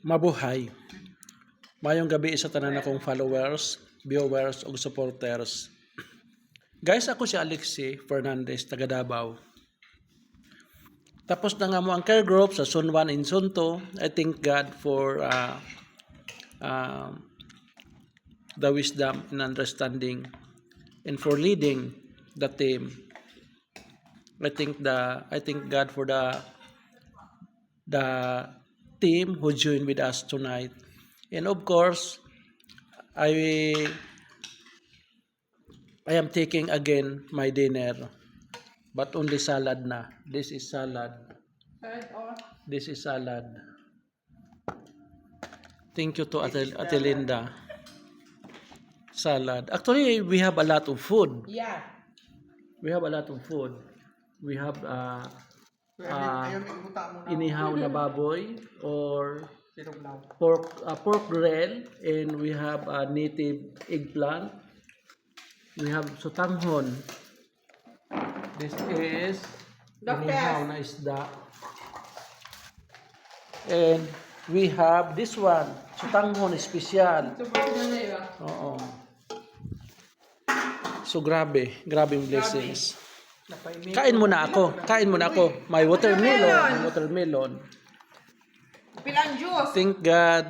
Mabuhay. Mayong gabi sa tanan akong followers, viewers ug supporters. Guys, ako si Alexi Fernandez, taga Davao. Tapos na nga mo ang care group sa Zone 1 and Zone 2. I thank God for the wisdom and understanding and for leading the team. I thank God for the team who joined with us tonight. And of course, I am taking again my dinner, but only salad na. This is salad. This is salad. Thank you to Ate Linda. Salad. Actually, we have a lot of food. Yeah. We have a lot of food. We have inihaw na baboy or pork grill, and we have a native eggplant. We have sotanghon. This is inihaw na isda. And we have this one, sotanghon special. Oo. So grabe blessings. Kain muna ako. May watermelon. Pilang juice. Thank God.